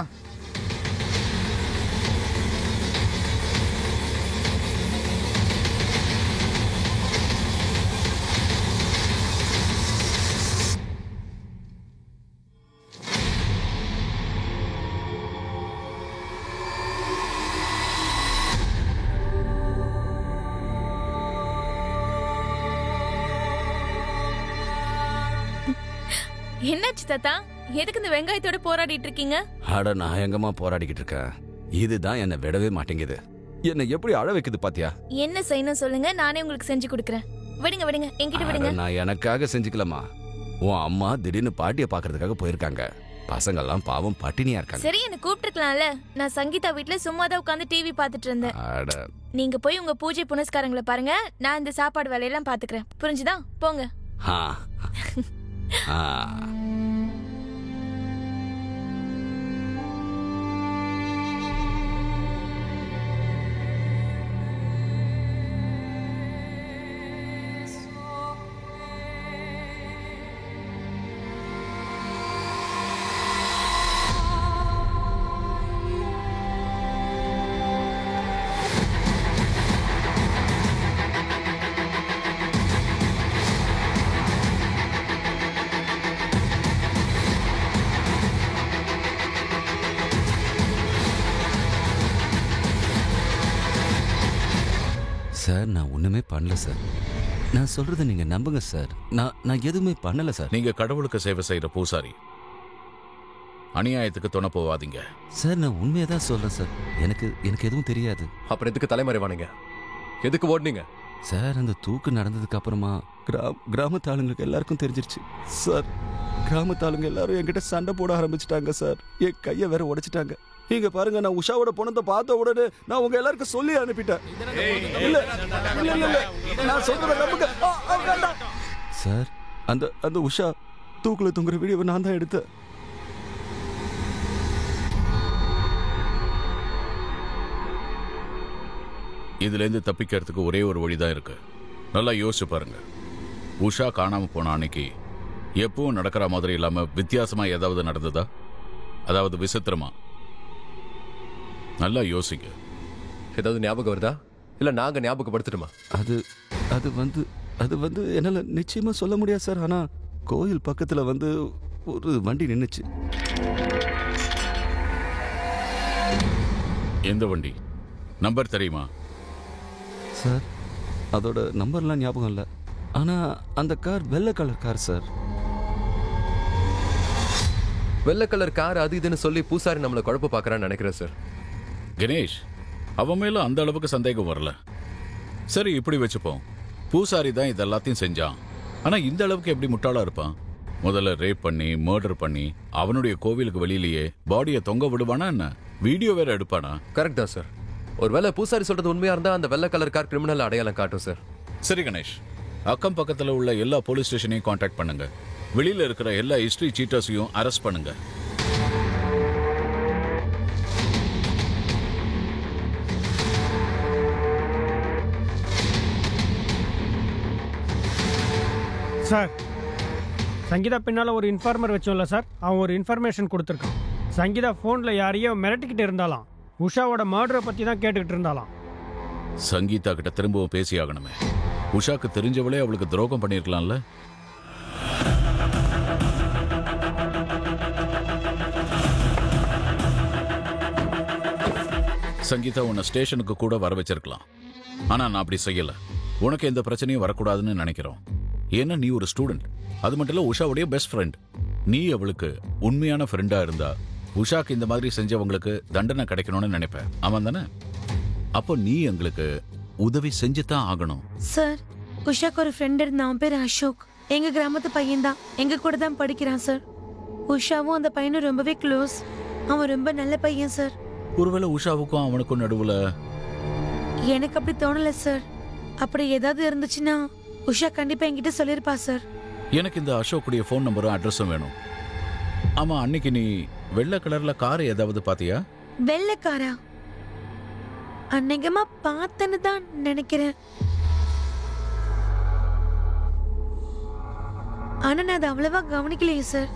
என்னாச்சு தாத்தா? எதுக்கு இந்த வெங்காயத்தோட போராடிட்டு இருக்கீங்க? அட நான் எங்கம்மா போராடிக்கிட்டு இருக்கேன். இதுதான் என்ன விடவே மாட்டேங்குது. என்ன எப்படி அழ வைக்குது பாத்தியா? என்ன செய்யணும் சொல்லுங்க, நானே உங்களுக்கு செஞ்சு கொடுக்கறேன். விடுங்க விடுங்க, என்கிட்ட விடுங்க. நான் எனக்காக செஞ்சுக்கலாமா? உன் அம்மா திடீர்னு பாட்டிய பாக்குறதுக்காக போயிருக்காங்க. பசங்க எல்லாம் பாவம் பட்டினியா இருக்காங்க. சரி, என்ன கூப்பிட்டுருக்கலாம்ல. நான் சங்கீதா வீட்ல சும்மா தான் உட்கார்ந்து டிவி பார்த்துட்டு இருந்தேன். நீங்க போய் உங்க பூஜை புனஸ்காரங்களை பாருங்க, நான் இந்த சாப்பாடு வேலையெல்லாம் பாத்துக்கிறேன். புரிஞ்சுதா? போங்க. சார், நான் ஒண்ணுமே பண்ணல சார். நான் சொல்றதை நீங்க நம்புங்க சார். நான் எதுவுமே பண்ணல சார். நீங்க கடவுளுக்கு சேவை செய்யற பூசாரி. அநியாயத்துக்கு துணை போவாதீங்க சார். நான் உண்மையை தான் சொல்றேன் சார். எனக்கு எதுவும் தெரியாது. அப்புறம் எதுக்கு தலைமறைவானீங்க? எதுக்கு ஓடுனீங்க சார்? அந்த தூக்கு நடந்ததுக்கு அப்புறமா கிராமத்து ஆளுங்களுக்கு எல்லாருக்கும் தெரிஞ்சிருச்சு சார். கிராமத்து ஆளுங்க எல்லாரும் என்கிட்ட சண்டை போட ஆரம்பிச்சிட்டாங்க சார். என் கையை வேற உடைச்சிட்டாங்க. இங்க பாருங்க, நான் உஷாவோட பொண்ணத்தை பார்த்த உடனே நான் உங்க எல்லாருக்கும் சொல்லி அனுப்பிட்டேன். நான் சொல்றத நம்புங்க சார். அந்த உஷா தூக்குல தொங்குற வீடியோவை நான் தான் எடுத்தேன். இதுல இருந்து தப்பிக்கிறதுக்கு ஒரே ஒரு வழிதான் இருக்கு. நல்லா யோசிச்சு பாருங்க. உஷா காணாம போன அன்னைக்கு எப்பவும் நடக்கிற மாதிரி இல்லாம வித்தியாசமா ஏதாவது நடந்ததா? அதாவது விசித்திரமா? நல்லா யோசிங்க. ஏதாவது ஞாபகம் வருதா? இல்ல நாங்க ஞாபகப்படுத்தணுமா? அது வந்து என்னால நிச்சயமா சொல்ல முடியாது சார். ஆனா கோயில் பக்கத்துல வந்து ஒரு வண்டி நின்னுச்சு. எந்த வண்டி? நம்பர் தெரியுமா சார்? அதோட நம்பர்லாம் ஞாபகம் இல்ல. ஆனா அந்த கார் வெள்ளை கலர் கார் சார். வெள்ளை கலர் கார் அது இதுன்னு சொல்லி பூசாரி நம்மளை குழப்ப பாக்குறான்னு நினைக்கிறேன் சார். கணேஷ், அவன் மேல அந்த அளவுக்கு சந்தேகம் வரல. சரி, இப்படி வச்சுப்போம். பூசாரி தான் இதெல்லாத்தையும் செஞ்சான். ஆனா இந்த அளவுக்கு எப்படி முட்டாளா இருப்பான்? முதல்ல ரேப் பண்ணி மர்டர் பண்ணி அவனுடைய கோவிலுக்கு வெளியிலேயே பாடியை தொங்க விடுவானா என்ன? வீடியோ வேற எடுப்பானா? கரெக்ட் தான் சார். ஒருவேளை பூசாரி சொல்றது உண்மையா இருந்தா அந்த வெள்ளை கலர் கார் கிரிமினல் அடையாளம் காட்டும் சார். சரி கணேஷ், அக்கம் பக்கத்துல உள்ள எல்லா போலீஸ் ஸ்டேஷனையும் கான்டாக்ட் பண்ணுங்க. வெளியில இருக்கிற எல்லா ஹிஸ்டரி சீட்டர்ஸையும் அரெஸ்ட் பண்ணுங்க. சார், சங்கீதா பின்னால் ஒரு இன்ஃபார்மர் வச்சோம்ல சார், அவன் ஒரு இன்ஃபர்மேஷன் கொடுத்துருக்கான். சங்கீதா ஃபோனில் யாரையோ மிரட்டிக்கிட்டு இருந்தாலாம். உஷாவோட மர்டரை பற்றி தான் கேட்டுக்கிட்டு இருந்தாலாம். சங்கீதா கிட்ட திரும்பவும் பேசி ஆகணுமே. உஷாக்கு தெரிஞ்சவளே அவளுக்கு துரோகம் பண்ணியிருக்கலாம்ல. சங்கீதா உன்னை ஸ்டேஷனுக்கு கூட வர வச்சிருக்கலாம். ஆனா நான் அப்படி செய்யல. உனக்கு எந்த பிரச்சனையும் வரக்கூடாதுன்னு நினைக்கிறோம். ஏன்னா நீ ஒரு ஸ்டூடெண்ட். அது மட்டும் இல்ல, உஷாவுடைய பெஸ்ட் ஃப்ரெண்ட். நீ அவளுக்கு உண்மையான ஃப்ரெண்டா இருந்தா உஷாக்கு இந்த மாதிரி செஞ்சவங்களுக்கு தண்டனை கிடைக்கணும்னு நினைப்பேன். அவன் தானே? அப்போ நீ எங்களுக்கு உதவி செஞ்சுதான் ஆகணும். சார், உஷாக்கு ஒரு ஃப்ரெண்ட் இருந்தான். அவன் பேர் அசோக். எங்க கிராமத்து பையன் தான். எங்க கூட தான் படிக்கிறான் சார். உஷாவும் அந்த பையனும் ரொம்பவே க்ளோஸ். அவன் ரொம்ப நல்ல பையன் சார். ஒருவேளை உஷாவுக்கும் அவனுக்கும் நடுவுல? எனக்கு அப்படி தோணல சார். அப்படி ஏதாவது இருந்துச்சுன்னா உஷா கண்டிப்பா என்கிட்ட சொல்லிருப்பா சார். எனக்கு இந்த அசோக்குடைய ஃபோன் நம்பரும் அட்ரஸும் வேணும். ஆமா, அன்னைக்கு நீ வெள்ளை கலர்ல காரை ஏதாவது பாத்தியா? வெள்ளை காரா? அன்னைக்குமா பார்த்தேன்னு தான் நினைக்கிறேன். ஆனா நான் அதை அவ்வளவா கவனிக்கலையே சார்.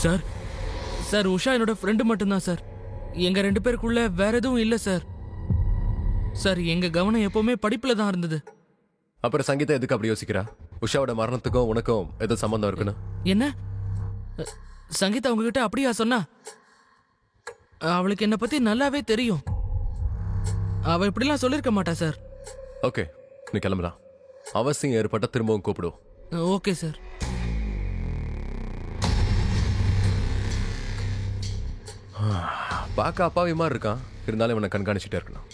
சார் சார், உஷா என்னோட ஃப்ரெண்டு மட்டும்தான் சார். எங்க 2 பேருக்குள்ள வேற எதுவும் இல்ல சார். சார், எங்க கவனம் எப்பவுமே படிப்புல தான் இருந்தது. அப்புறம் சங்கீதா எதுக்கு அப்படி யோசிக்கிறா? உஷாவோட மரணத்துக்கும் உனக்கும் ஏதோ சம்பந்தம் இருக்குன்னு? என்ன சங்கீதா உங்ககிட்ட அப்படியா சொன்னா? அவளுக்கு என்ன பத்தி நல்லாவே தெரியும். அவ இப்படிலாம் சொல்லிருக்க மாட்டா சார். ஓகே, நீ கிளம்பலாம். அவசியம் ஏற்பட்ட திரும்பவும் கூப்பிடுவோம். Okay sir. பார்க்க அப்பாவி மாதிரி இருக்கான், இருந்தாலும் இவனை கண்காணிச்சுட்டே இருக்கணும்.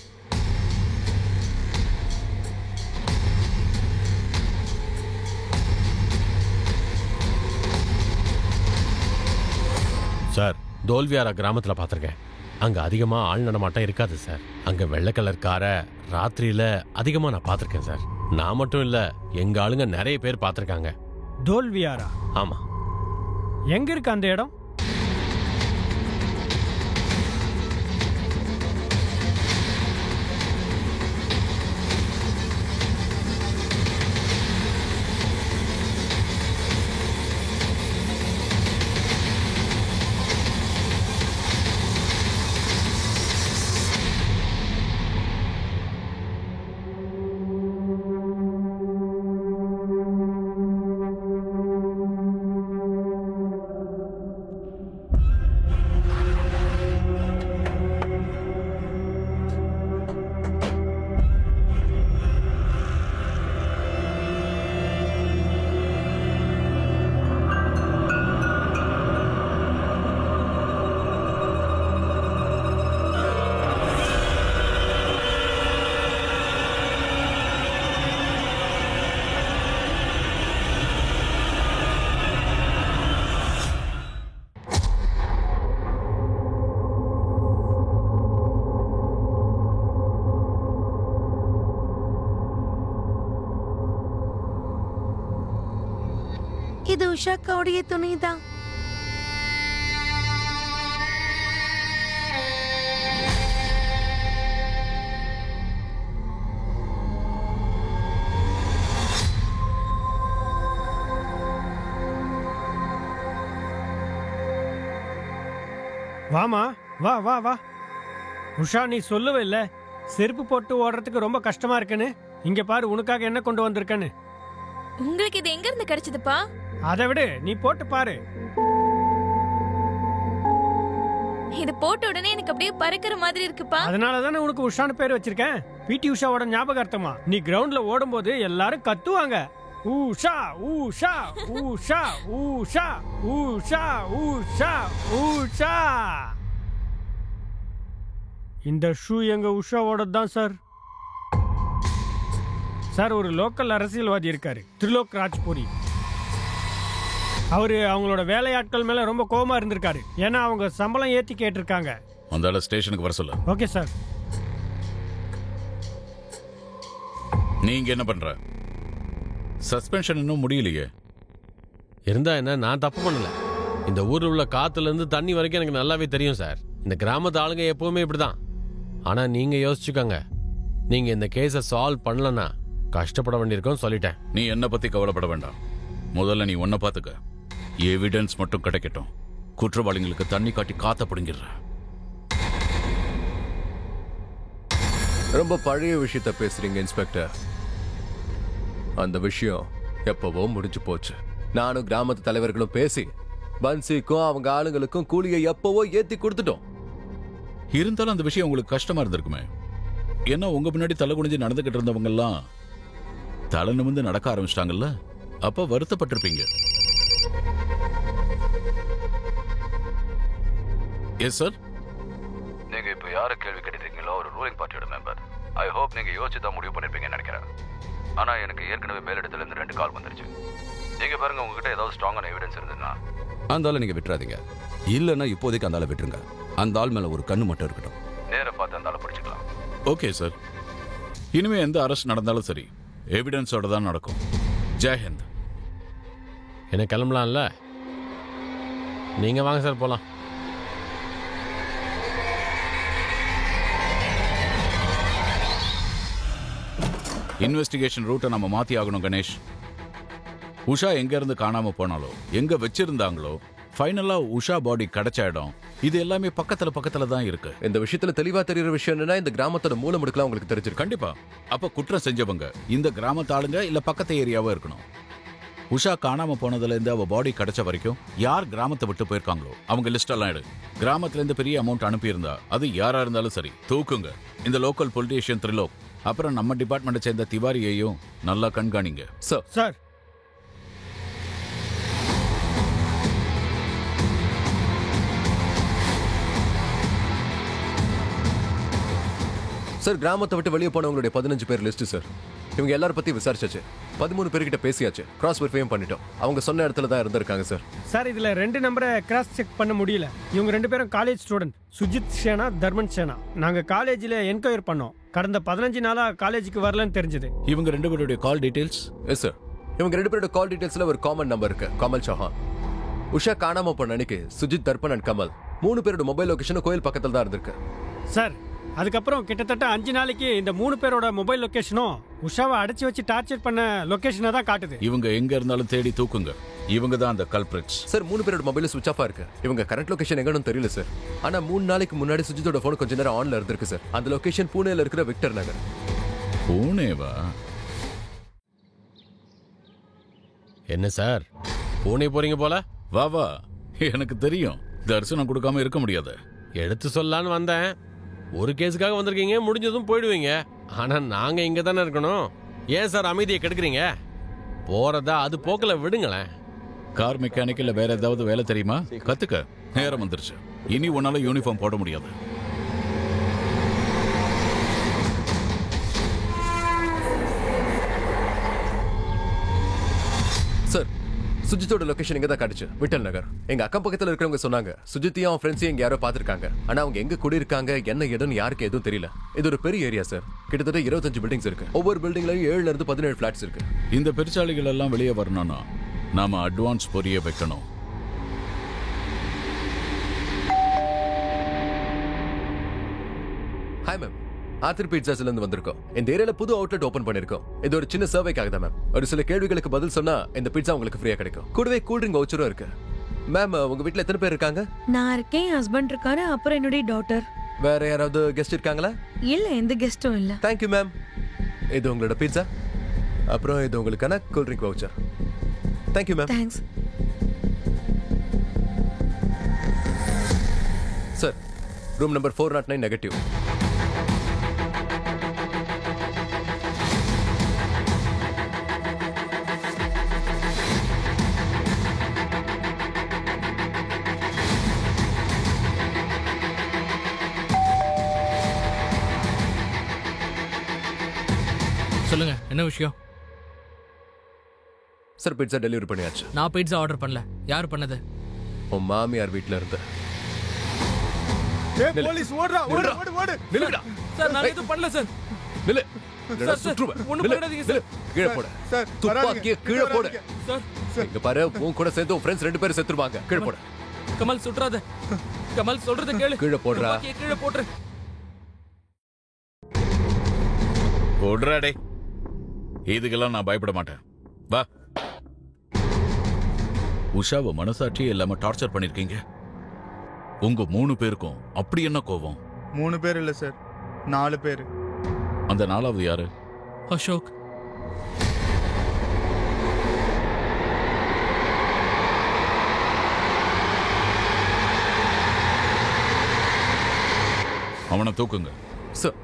சார், தோல்வியாரா கிராமத்தில் பார்த்துருக்கேன். அங்கே அதிகமாக ஆள் நடமாட்டம் இருக்காது சார். அங்கே வெள்ளை கலர் காரை ராத்திரியில் அதிகமாக நான் பார்த்துருக்கேன் சார். நான் மட்டும் இல்லை, எங்கள் ஆளுங்க நிறைய பேர் பார்த்துருக்காங்க. தோல்வியாரா? ஆமாம். எங்க இருக்கு அந்த இடம்? இது உஷாக்காவுடைய துணிதான். வாமா, வா வா வா. உஷா, நீ சொல்லவே இல்ல செருப்பு போட்டு ஓடுறதுக்கு ரொம்ப கஷ்டமா இருக்குன்னு. இங்க பாரு, உனக்காக என்ன கொண்டு வந்திருக்கேன்னு. உங்களுக்கு இது எங்க இருந்து கிடைச்சதுப்பா? அதை விடு, நீ போட்டு பாரு. இது போட்ட உடனே எனக்கு அப்படியே பறக்கிற மாதிரி இருக்குப்பா. அதனாலதானே உனக்கு உஷான்னு பேர் வச்சிருக்கேன். பிடி உஷாவோட ஞாபகார்த்தமா. நீ கிரவுண்ட்ல ஓடும்போது எல்லாரும் கத்துவாங்க, ஊஷா ஊஷா ஊஷா ஊஷா ஊஷா ஊஷா ஊஷா. இந்த ஷூ எங்க உஷாவோட தான் சார். சார், ஒரு லோக்கல் அரசியல்வாதி இருக்காரு, திரிலோக் ராஜ்புரி. அவரு அவங்களோட வேலையாட்கள் மேல ரொம்ப கோபமா இருந்திருக்காரு. ஏன்னா அவங்க சம்பளம் ஏத்தி கேட்டிருக்காங்க. அந்த ஸ்டேஷனுக்கு வர சொல்ல. Okay sir. நீங்க என்ன பண்ற? சஸ்பென்ஷன் இன்னும் முடியலையே. இருந்தா என்ன, நான் தப்பு பண்ணல. இந்த ஊர்ல உள்ள காத்துல இருந்து தண்ணி வரைக்கும் எனக்கு நல்லாவே தெரியும் சார். இந்த கிராமத்து ஆளுங்க எப்பவுமே இப்படிதான். ஆனா நீங்க யோசிச்சுக்கோங்க, நீங்க இந்த கேஸை சால்வ் பண்ணலன்னா கஷ்டப்பட வேண்டியிருக்கும் சொல்லிட்டேன். நீ என்ன பத்தி கவலைப்பட வேண்டாம். முதல்ல நீ ஒன்ன பாத்துக்க. எவிடன்ஸ் மட்டும் கிடைக்கட்டும். குற்றவாளிகளுக்கு தண்ணி காட்டி காத்த பிடுங்கிடுற. ரொம்ப பழைய விஷயத்த பேசுறீங்க இன்ஸ்பெக்டர். அந்த விஷயம் எப்பவோ முடிஞ்சு போச்சு. நானும் கிராமத்து தலைவர்களும் பேசி பன்சிக்கும் அவங்க ஆளுங்களுக்கும் கூலியை எப்பவோ ஏத்தி கொடுத்துட்டோம். இருந்தாலும் அந்த விஷயம் உங்களுக்கு கஷ்டமா இருந்திருக்குமே. ஏன்னா உங்க முன்னாடி தலை குனிஞ்சு நடந்துகிட்டு இருந்தவங்க எல்லாம் தலை நிமிர்ந்து நடக்க ஆரம்பிச்சிட்டாங்கல்ல. அப்ப வருத்தப்பட்டிருப்பீங்க. Yes sir. நீங்க இப்ப யார கேள்வி கேட்டீங்களோ ஒரு ரூலிங் பார்ட்டியோட மெம்பர். ஐ ஹோப் நீங்க யோசிச்சு தான் முடிவு பண்ணிருப்பீங்கன்னு நினைக்கிறேன். ஆனா எனக்கு ஏற்கனவே மேலிடத்துல இருந்து 2 கால் வந்துருச்சு. நீங்க பாருங்க, உங்ககிட்ட ஏதாவது ஸ்ட்ராங்கான எவிடன்ஸ் இருந்ததுன்னா அந்த ஆளை நீங்க விட்டுறாதீங்க. இல்லைன்னா இப்போதைக்கு அந்த ஆளை விட்டுருங்க. அந்த ஆள் மேல ஒரு கண்ணு மட்டும் இருக்கட்டும். நேர பார்த்து அந்த ஆளை பிடிச்சிக்கலாம். Okay sir. இனிமே எந்த அரெஸ்ட் நடந்தாலும் சரி, எவிடன்ஸோட தான் நடக்கும். ஜெய்ஹிந்த். என்ன கிளம்பலாம்ல? நீங்க வாங்க சார், போலாம். இன்வெஸ்டிகேஷன் ரூட்டை நம்ம மாத்தி ஆகணும் கணேஷ். உஷா எங்க இருந்து காணாம போனாலோ, எங்க வச்சிருந்தாங்களோ, ஃபைனலா உஷா பாடி கிடைச்ச இடம், இது எல்லாமே பக்கத்துல தான் இருக்கு. இந்த விஷயத்துல தெளிவா தெரியுற விஷயம் என்னன்னா, இந்த கிராமத்தோட மூல முடுக்கலாம் உங்களுக்கு தெரிஞ்சிருக்கு. கண்டிப்பா. அப்ப குற்றம் செஞ்சவங்க இந்த கிராமத்து ஆளுங்க இல்ல பக்கத்து ஏரியாவா இருக்கணும். உஷா காணாம போனதுல இருந்து அவ பாடி கிடைச்ச வரைக்கும் யார் கிராமத்தை விட்டு போயிருக்காங்களோ அவங்க லிஸ்ட் எல்லாம் எடு. கிராமத்துல இருந்து பெரிய அமௌண்ட் அனுப்பியிருந்தா அது யாரா இருந்தாலும் சரி தூக்குங்க. இந்த லோக்கல் பொலிட்டீஷியன் திரிலோக், அப்புறம் நம்ம டிபார்ட்மெண்ட் சேர்ந்த திவாரியையும் நல்லா கண்காணிங்க. சார். சார், சார் கிராமத்தை விட்டு வெளியே போனவங்களுடைய 15 பேர் லிஸ்ட் சார். இவங்க எல்லாரும் பத்தி விசாரிச்சாச்சு. 13 பேர்கிட்ட பேசியாச்சு. கிராஸ் வெரிஃபையும் பண்ணிட்டோம். அவங்க சொன்ன இடத்துல தான் இருந்திருக்காங்க சார். சார் இதுல 2 நம்பரை கிராஸ் செக் பண்ண முடியல. இவங்க 2 பேரும் காலேஜ் ஸ்டூடெண்ட். சுஜித் சேனா, தர்மன் சேனா. நாங்க காலேஜில் என்கொயர் பண்ணோம். கடந்த 15 நாளா காலேஜுக்கு வரலன்னு தெரிஞ்சது. இவங்க 2 பேருடைய கால் டீடைல்ஸ்? Yes sir. இவங்க 2 பேரோட கால் டீடைல்ஸ்ல ஒரு காமன் நம்பர் இருக்கு, கமல் சௌஹான். உஷா காணாம போன அன்னைக்கு சுஜித், தர்பன் அண்ட் கமல் 3 பேரோட மொபைல் லொகேஷன் கோயில் பக்கத்துல தான் இருந்திருக்கு சார். அதுக்கப்புறம் கிட்டத்தட்ட 5 நாளைக்கு இந்த 3 பேரோட மொபைல் லொகேஷனும் உஷாவை அடைச்சி வச்சு டார்ச்சர் பண்ண லொகேஷனை தான் காட்டுது. இவங்க எங்க இருந்தாலும் தேடி தூக்குங்க. இவங்க தான் அந்த கல்பிரிட்ஸ். சார் 3 பேரோட மொபைல் சுவிட்ச் ஆஃபா இருக்கு. இவங்க கரண்ட் லொகேஷன் எங்கன்னு தெரியல சார். ஆனா 3 நாளைக்கு முன்னாடி சுஜித்தோட போன் கொஞ்ச நேரம் ஆன்ல இருந்திருக்கு சார். அந்த லொகேஷன் பூனேல இருக்கிற விக்டர் நகர். பூனேவா? என்ன சார் பூனே போறீங்க போல? வா வா, எனக்கு தெரியும். தரிசனம் கொடுக்காம இருக்க முடியாது. எடுத்து சொல்லலான்னு வந்தேன். ஒரு கேஸுக்காக வந்திருக்கீங்க, முடிஞ்சதும் போயிடுவீங்க. ஆனா நாங்க இங்க தானே இருக்கணும். ஏன் சார் அமைதியை கெடுக்குறீங்க? போறதா அது போக்கல விடுங்களேன். கார் மெக்கானிக் இல்ல வேற ஏதாவது வேலை தெரியுமா? கத்துக்க. நேரம் வந்துருச்சு. இனி உன்னால யூனிஃபார்ம் போட முடியாது. சார் சுஜித்தோட லொகேஷன் எங்க தான் காட்டுச்சு, விட்டல் நகர். எங்க அக்கம் பக்கத்துல இருக்கிறவங்க சொன்னாங்க சுஜித்தையும் அவன் ஃப்ரெண்ட்ஸையும் எங்க யாரோ பாத்துருக்காங்க. ஆனா அவங்க எங்க குடியிருக்காங்க, என்ன இடம்னு யாருக்கு எதுவும் தெரியல. இது ஒரு பெரிய ஏரியா சார். கிட்டத்தட்ட 25 பில்டிங்ஸ் இருக்கு. ஒவ்வொரு பில்டிங்லயும் 7ல இருந்து 17 பிளாட்ஸ் இருக்கு. இந்த பெருச்சாளிகள் எல்லாம் வெளியே வரணும்னா நாம அட்வான்ஸ் பொரிய வைக்கணும். ஹாய் மேம், ஆத்திர் பீட்சாஸ்ல இருந்து வந்திருக்கோம். இந்த ஏரியால புது அவுட்லெட் ஓபன் பண்ணிருக்கோம். இது ஒரு சின்ன சர்வேக்காக தான் மேம். ஒரு சில கேள்விகளுக்கு பதில் சொன்னா இந்த பீட்சா உங்களுக்கு ஃப்ரீயா கிடைக்கும். கூடவே கூல் ட்ரிங்க் வவுச்சரும் இருக்கு. மேம் உங்க வீட்ல எத்தனை பேர் இருக்காங்க? நான் இருக்கேன், ஹஸ்பண்ட் இருக்காரு, அப்புறம் என்னுடைய டாட்டர். வேற யாராவது கெஸ்ட் இருக்காங்களா? இல்ல, எந்த கெஸ்டும் இல்ல. Thank you ma'am. இது உங்களோட பீட்சா, அப்புறம் இது உங்களுக்கான cool drink voucher. Thank you ma'am. Thanks sir. Room number 409 negative. சொல்லுங்க, என்ன விஷயம்? சார் பீட்சா டெலிவரி பண்ணியாச்சு. நான் பீட்சா ஆர்டர் பண்ணல. யார் பண்ணது? உன் மாமியார் வீட்ல இருந்து. போலீஸ் ஓடுறா, ஓடு ஓடு ஓடு. நில்லுடா சார், நான் எதுவும் பண்ணல சார். நில்லு. இல்லடா சுற்றுவேன். ஒண்ணும் பண்ணாதீங்க சார். கீழ போடு. சார் துப்பாக்கியை கீழ போடு. சார் இங்க பாரு, உன் கூட சேர்ந்து உன் ஃப்ரெண்ட்ஸ் 2 பேரும் செத்துருவாங்க. கீழ போடு. கமல் சுற்றாத. கமல் சொல்றத கேளு. கீழ போடுறா. துப்பாக்கியை கீழ போடுற. போடுறா டே. இதுக்கெல்லாம் நான் பயப்பட மாட்டேன். வா. உஷாவை மனசாட்சியே இல்லாம டார்ச்சர் பண்ணிருக்கீங்க. உங்க 3 பேருக்கும் அப்படி என்ன கோபம்? 3 பேர் இல்ல சார், 4 பேர். அந்த 4வது யாரு? அசோக். அவனை தூக்குங்க. சார்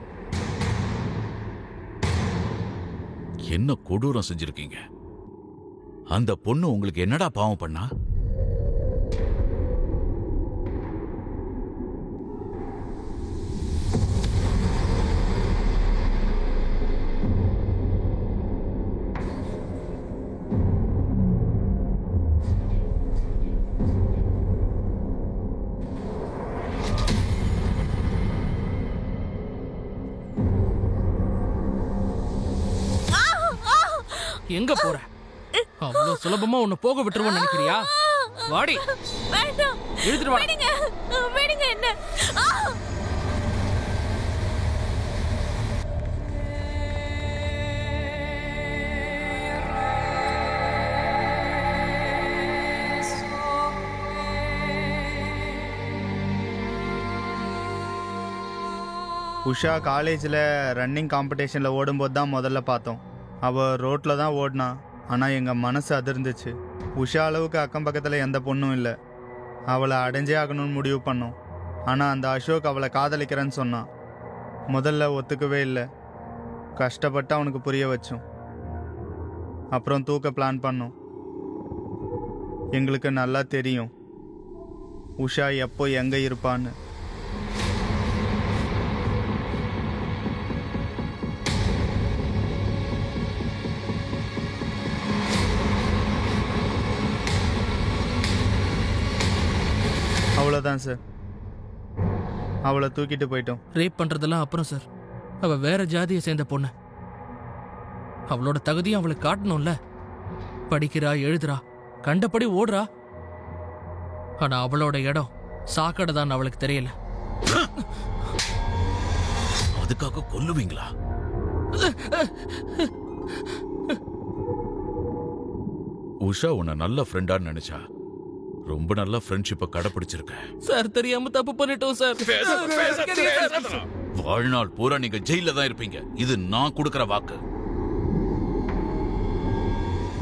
என்ன கொடூரம் செஞ்சிருக்கீங்க? அந்த பொண்ணு உங்களுக்கு என்னடா பாவம் பண்ணா? எங்க போற? அவ்வளவு சுலபமா உன்னை போக விட்டுருவோம் நினைக்கிறியா? வாடி. வேண்டாம். இழுத்துட்டு வா. விடுங்க. விடுங்க என்ன. உஷா காலேஜில் ரன்னிங் காம்படிஷனில் ஓடும்போது தான் முதல்ல பார்த்தோம். அவள் ரோட்டில் தான் ஓடினா. ஆனால் எங்கள் மனசு அதிர்ந்துச்சு. உஷா அளவுக்கு அக்கம் பக்கத்தில் எந்த பொண்ணும் இல்லை. அவளை அடைஞ்சே ஆகணும்னு முடிவு பண்ணோம். ஆனால் அந்த அசோக் அவளை காதலிக்கிறேன்னு சொன்னான். முதல்ல ஒத்துக்கவே இல்லை. கஷ்டப்பட்டு அவனுக்கு புரிய வச்சோம். அப்புறம் தூக்க பிளான் பண்ணோம். எங்களுக்கு நல்லா தெரியும் உஷா எப்போ எங்கே இருப்பான்னு. அவ்வளோதான் சார். அவளை தூக்கிட்டு போயிட்டோம். ரேப் பண்றதெல்லாம் அப்புறம் சார். அவ வேற ஜாதியை சேர்ந்த பொண்ணு. அவளோட தகுதியும் அவளுக்கு காட்டணும்ல. படிக்கிறா, எழுதுறா, கண்டபடி ஓடுறா. ஆனா அவளோட இடம் சாக்கடை தான் அவளுக்கு தெரியல. அதுக்காக கொல்லுவீங்களா? உஷா உன்னை நல்ல ஃப்ரெண்டான்னு நினைச்சா ரொம்ப நல்ல ஃப்ரெண்ட்ஷிப்பை கடைபிடிச்சிருக்க. சார் தெரியாம தப்பு பண்ணிட்டோம் சார். வாழ்நாள் பூரா நீங்க ஜெயில தான் இருப்பீங்க. இது நான் கொடுக்கிற வாக்கு.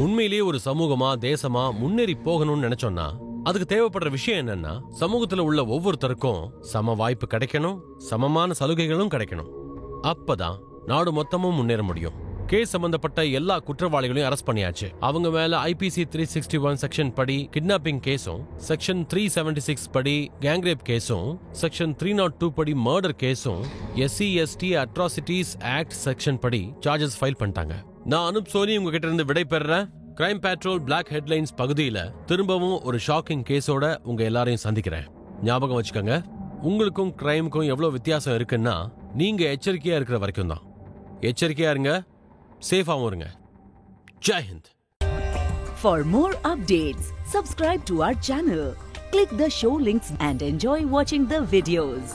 உண்மையிலேயே ஒரு சமூகமா தேசமா முன்னேறி போகணும்னு நினைச்சோம்னா அதுக்கு தேவைப்படுற விஷயம் என்னன்னா, சமூகத்துல உள்ள ஒவ்வொருத்தருக்கும் சம வாய்ப்பு கிடைக்கணும், சமமான சலுகைகளும் கிடைக்கணும். அப்பதான் நாடு மொத்தமும் முன்னேற முடியும். கேஸ் சம்பந்தப்பட்ட எல்லா குற்றவாளிகளையும் அரெஸ்ட் பண்ணியாச்சு. அவங்க மேல ஐபிசி 361 செக்ஷன் படி கிட்னாப்பிங் கேஸும், செக்ஷன் 376 படி கேங்ரேப் கேஸும், செக்ஷன் 302 படி மர்டர் கேஸும், SC/ST அட்ராசிட்டிஸ் ஆக்ட் செக்ஷன் படி சார்ஜஸ் ஃபைல் பண்ணிட்டாங்க. நான் அனுப் சோனி உங்ககிட்ட இருந்து விடை பெறுறேன். கிரைம் பேட்ரோல் பிளாக் ஹெட்லைன்ஸ் பகுதியில திரும்பவும் ஒரு ஷாக்கிங் கேஸோட உங்க எல்லாரையும் சந்திக்கிறேன். ஞாபகம் வச்சுக்கோங்க, உங்களுக்கும் கிரைமுக்கும் எவ்வளவு வித்தியாசம் இருக்குன்னா நீங்க எச்சரிக்கையா இருக்கிற வரைக்கும் தான். எச்சரிக்கையா இருங்க, சேஃபாவும் இருங்க. Jai Hind. For more updates, subscribe to our channel, click the show links and enjoy watching the videos.